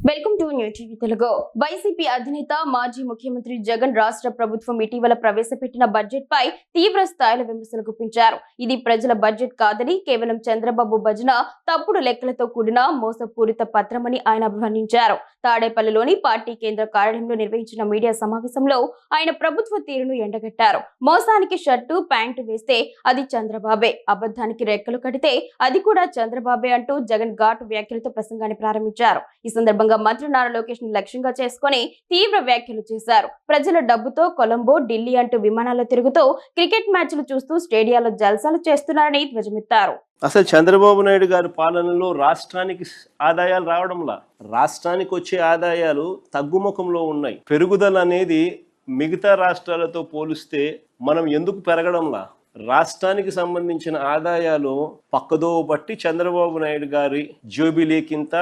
Welcome to new TV Telugu. YCP అధినేత మాజీ ముఖ్యమంత్రి జగన్ రాష్ట్ర ప్రభుత్వం ఇటీవల ప్రవేశపెట్టిన బడ్జెట్ పై తీవ్ర స్థాయిలో విమర్శలు గుప్పించారు. ఇది ప్రజల బడ్జెట్ కాదని, కేవలం చంద్రబాబు భజన తప్పుడు లెక్కలతో కూడిన మోసపూరిత పత్రమని ఆయన అభివర్ణించారు. తాడేపల్లిలోని పార్టీ కేంద్ర కార్యాలయంలో నిర్వహించిన మీడియా సమావేశంలో ఆయన ప్రభుత్వ తీరును ఎండగట్టారు. మోసానికి షర్టు ప్యాంటు వేస్తే అది చంద్రబాబే, అబద్ధానికి రెక్కలు కడితే అది కూడా చంద్రబాబే అంటూ జగన్ ఘాటు వ్యాఖ్యలతో ప్రసంగాన్ని ప్రారంభించారు. ఈ సందర్భంగా మంత్రి నారా లోకేష్ ని లక్ష్యంగా చేసుకుని తీవ్ర వ్యాఖ్యలు చేశారు. ప్రజల డబ్బుతో కొలంబో, ఢిల్లీ అంటూ విమానాల్లో తిరుగుతూ క్రికెట్ మ్యాచ్లు చూస్తూ స్టేడియాల్లో జల్సాలు చేస్తున్నారని ధ్వజమెత్తారు. అసలు చంద్రబాబు నాయుడు గారి పాలనలో రాష్ట్రానికి ఆదాయాలు రావడంలా, రాష్ట్రానికి వచ్చే ఆదాయాలు తగ్గుముఖంలో ఉన్నాయి. పెరుగుదల అనేది మిగతా రాష్ట్రాలతో పోలిస్తే మనం ఎందుకు పెరగడంలా? రాష్ట్రానికి సంబంధించిన ఆదాయాలు పక్కదో పట్టి చంద్రబాబు నాయుడు గారి జోబిలీకింత,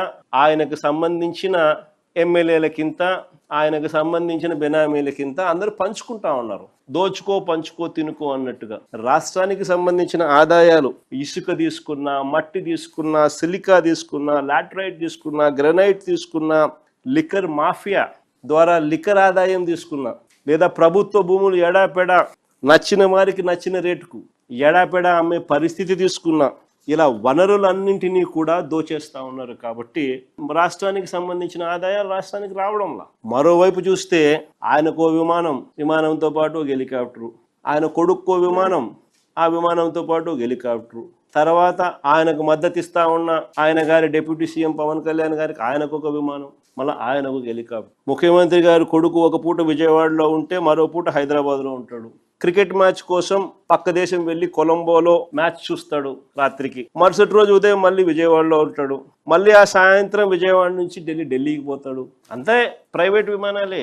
ఆయనకు సంబంధించిన ఎమ్మెల్యేలకింత, ఆయనకు సంబంధించిన బెనామీలకింత అందరూ పంచుకుంటా ఉన్నారు. దోచుకో పంచుకో తినుకో అన్నట్టుగా రాష్ట్రానికి సంబంధించిన ఆదాయాలు ఇసుక తీసుకున్నా, మట్టి తీసుకున్నా, సిలికా తీసుకున్నా, లాటరైట్ తీసుకున్నా, గ్రనైట్ తీసుకున్నా, లిక్కర్ మాఫియా ద్వారా లిక్కర్ ఆదాయం తీసుకున్నా, లేదా ప్రభుత్వ భూములు ఎడాపెడా నచ్చిన వారికి నచ్చిన రేటుకు ఎడాపెడా అమ్మే పరిస్థితి తీసుకున్నా, ఇలా వనరులన్నింటినీ కూడా దోచేస్తా ఉన్నారు. కాబట్టి రాష్ట్రానికి సంబంధించిన ఆదాయాలు రాష్ట్రానికి రావడంలా. మరోవైపు చూస్తే ఆయనకో విమానంతో పాటు ఒక హెలికాప్టరు, ఆయన కొడుక్కో విమానం, ఆ విమానంతో పాటు ఒక హెలికాప్టరు, తర్వాత ఆయనకు మద్దతు ఇస్తా ఉన్న ఆయన గారి డిప్యూటీ సీఎం పవన్ కళ్యాణ్ గారికి ఆయనకు ఒక విమానం, మళ్ళీ ఆయనకు ఒక హెలికాప్టర్. ముఖ్యమంత్రి గారి కొడుకు ఒక పూట విజయవాడలో ఉంటే మరో పూట హైదరాబాద్లో ఉంటాడు. క్రికెట్ మ్యాచ్ కోసం పక్క దేశం వెళ్లి కొలంబోలో మ్యాచ్ చూస్తాడు రాత్రికి. మరుసటి రోజు ఉదయం మళ్ళీ విజయవాడలో ఉంటాడు. మళ్ళీ ఆ సాయంత్రం విజయవాడ నుంచి ఢిల్లీకి పోతాడు. అంతే ప్రైవేట్ విమానాలే.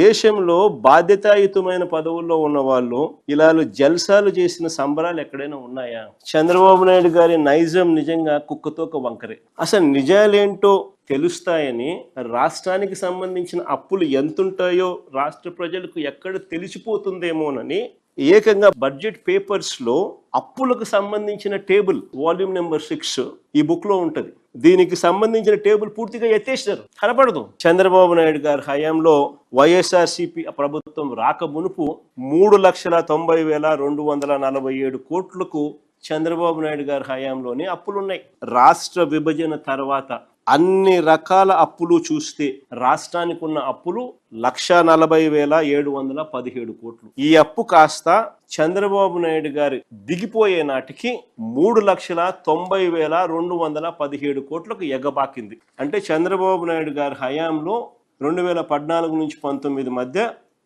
దేశంలో బాధ్యతాయుతమైన పదవుల్లో ఉన్న వాళ్ళు ఇలా జల్సాలు చేసిన సంబరాలు ఎక్కడైనా ఉన్నాయా? చంద్రబాబు నాయుడు గారి నైజం నిజంగా కుక్కతోక వంకరే. అసలు నిజాలేంటో తెలుస్తాయని, రాష్ట్రానికి సంబంధించిన అప్పులు ఎంతుంటాయో రాష్ట్ర ప్రజలకు ఎక్కడ తెలిసిపోతుందేమోనని ఏకంగా బడ్జెట్ పేపర్స్ లో అప్పులకు సంబంధించిన టేబుల్ వాల్యూమ్ నెంబర్ 6 ఈ బుక్ లో ఉంటది. దీనికి సంబంధించిన టేబుల్ పూర్తిగా ఎత్తేసినారు, కనపడదు. చంద్రబాబు నాయుడు గారి హయాంలో వైఎస్ఆర్సీపీ ప్రభుత్వం రాక మునుపు 3,90,247 కోట్లకు చంద్రబాబు నాయుడు గారి హయాంలోనే అప్పులున్నాయి. రాష్ట్ర విభజన తర్వాత అన్ని రకాల అప్పులు చూస్తే రాష్ట్రానికి ఉన్న అప్పులు 1,40,717 కోట్లు. ఈ అప్పు కాస్త చంద్రబాబు నాయుడు గారి దిగిపోయే నాటికి 3,90,217 కోట్లకు ఎగబాకింది. అంటే చంద్రబాబు నాయుడు గారి హయాంలో 2014 నుంచి 19 మధ్య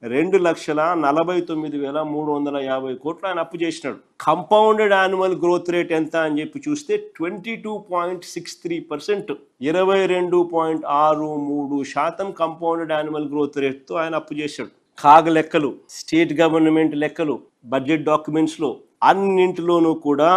2,49,350 కోట్లు ఆయన అప్పు చేసినాడు. కంపౌండెడ్ యాన్యువల్ గ్రోత్ రేట్ ఎంత అని చెప్పి చూస్తే 22.63%, 22.63% కంపౌండెడ్ యాన్యువల్ గ్రోత్ రేట్తో ఆయన అప్పు చేశాడు. కాగ లెక్కలు, స్టేట్ గవర్నమెంట్ లెక్కలు, బడ్జెట్ డాక్యుమెంట్స్లో అన్నింటిలోనూ కూడా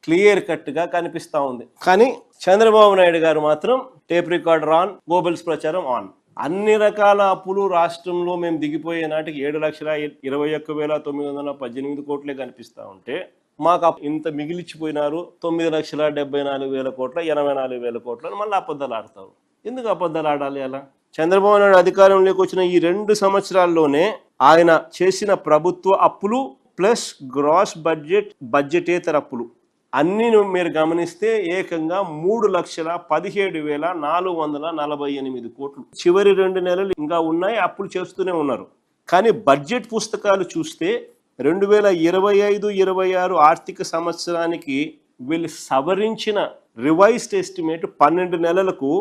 క్లియర్ కట్గా కనిపిస్తా ఉంది. కానీ చంద్రబాబు నాయుడు గారు మాత్రం టేప్ రికార్డర్ ఆన్, గోబెల్స్ ప్రచారం ఆన్. అన్ని రకాల అప్పులు రాష్ట్రంలో మేము దిగిపోయే నాటికి 7,21,918 కోట్లే కనిపిస్తూ ఉంటే మాకు ఇంత మిగిలిచ్చిపోయినారు 9,74,000 కోట్ల, 84,000 కోట్లను మళ్ళీ అబద్ధాలు ఆడతారు. ఎందుకు అబద్ధాలు ఆడాలి అలా? చంద్రబాబు నాయుడు అధికారంలోకి వచ్చిన ఈ 2 సంవత్సరాల్లోనే ఆయన చేసిన ప్రభుత్వ అప్పులు ప్లస్ గ్రాస్ బడ్జెటేతర అప్పులు అన్ని మీరు గమనిస్తే ఏకంగా 3,17,448 కోట్లు. చివరి 2 నెలలు ఇంకా ఉన్నాయి, అప్పులు చేస్తూనే ఉన్నారు. కానీ బడ్జెట్ పుస్తకాలు చూస్తే 2025-26 ఆర్థిక సంవత్సరానికి వీళ్ళు సవరించిన రివైజ్డ్ ఎస్టిమేట్ 12 నెలలకు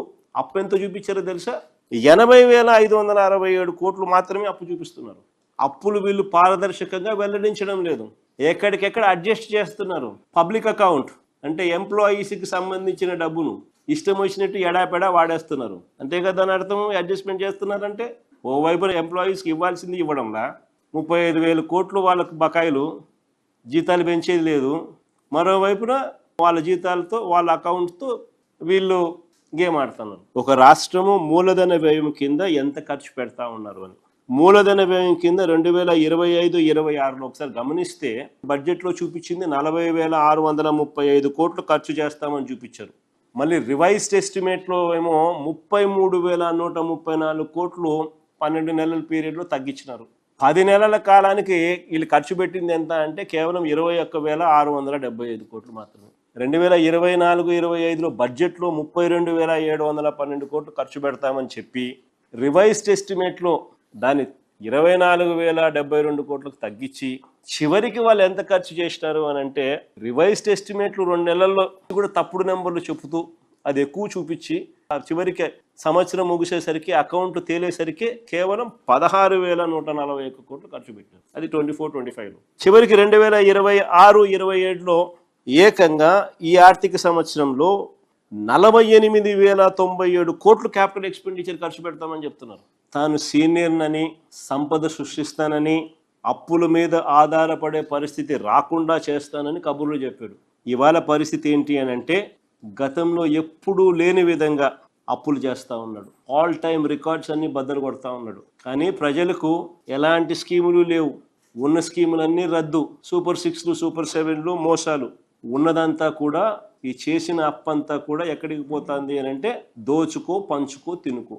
అప్పు ఎంత చూపించారో తెలుసా? 80,567 కోట్లు మాత్రమే అప్పు చూపిస్తున్నారు. అప్పులు వీళ్ళు పారదర్శకంగా వెల్లడించడం లేదు, ఎక్కడికెక్కడ అడ్జస్ట్ చేస్తున్నారు. పబ్లిక్ అకౌంట్ అంటే ఎంప్లాయీస్కి సంబంధించిన డబ్బును ఇష్టం వచ్చినట్టు ఎడాపెడా వాడేస్తున్నారు. అంతే కదా అని అర్థం. అడ్జస్ట్మెంట్ చేస్తున్నారంటే ఓవైపు ఎంప్లాయీస్కి ఇవ్వాల్సింది ఇవ్వడంలా, 35,000 కోట్లు వాళ్ళకు బకాయిలు, జీతాలు పెంచేది లేదు. మరోవైపున వాళ్ళ జీతాలతో వాళ్ళ అకౌంట్తో వీళ్ళు గేమ్ ఆడుతున్నారు. ఒక రాష్ట్రము మూలధన వ్యయం కింద ఎంత ఖర్చు పెడతా ఉన్నారు అని. మూలధన వ్యయం కింద 2025-26లో ఒకసారి గమనిస్తే బడ్జెట్లో చూపించింది 40,635 కోట్లు ఖర్చు చేస్తామని చూపించారు. మళ్ళీ రివైజ్డ్ ఎస్టిమేట్లో ఏమో 33,134 కోట్లు 12 నెలల పీరియడ్లో తగ్గించినారు. 10 నెలల కాలానికి వీళ్ళు ఖర్చు పెట్టింది ఎంత అంటే కేవలం 21,675 కోట్లు మాత్రమే. 2024-25లో బడ్జెట్లో 32,712 కోట్లు ఖర్చు పెడతామని చెప్పి రివైజ్డ్ ఎస్టిమేట్లో దాన్ని 24,072 కోట్లకు తగ్గించి చివరికి వాళ్ళు ఎంత ఖర్చు చేసినారు అని అంటే రివైజ్డ్ ఎస్టిమేట్లు 2 నెలల్లో కూడా తప్పుడు నెంబర్లు చెబుతూ అది ఎక్కువ చూపించి చివరికి సంవత్సరం ముగిసేసరికి అకౌంట్ తేలేసరికి కేవలం 16,141 కోట్లు ఖర్చు పెట్టారు. అది 24-25లో. చివరికి 2026-27లో ఏకంగా ఈ ఆర్థిక సంవత్సరంలో 48,097 కోట్లు క్యాపిటల్ ఎక్స్పెండిచర్ ఖర్చు పెడతామని చెప్తున్నారు. తాను సీనియర్నని, సంపద సృష్టిస్తానని, అప్పుల మీద ఆధారపడే పరిస్థితి రాకుండా చేస్తానని కబుర్లు చెప్పాడు. ఇవాళ పరిస్థితి ఏంటి అని అంటే గతంలో ఎప్పుడూ లేని విధంగా అప్పులు చేస్తూ ఉన్నాడు. ఆల్ టైమ్ రికార్డ్స్ అన్ని బద్దలు కొడతా ఉన్నాడు. కానీ ప్రజలకు ఎలాంటి స్కీములు లేవు. ఉన్న స్కీములన్నీ రద్దు. సూపర్ 6లు, సూపర్ 7లు మోసాలు. ఉన్నదంతా కూడా ఈ చేసిన అప్పంతా కూడా ఎక్కడికి పోతుంది అని అంటే దోచుకో, పంచుకో, తినుకో.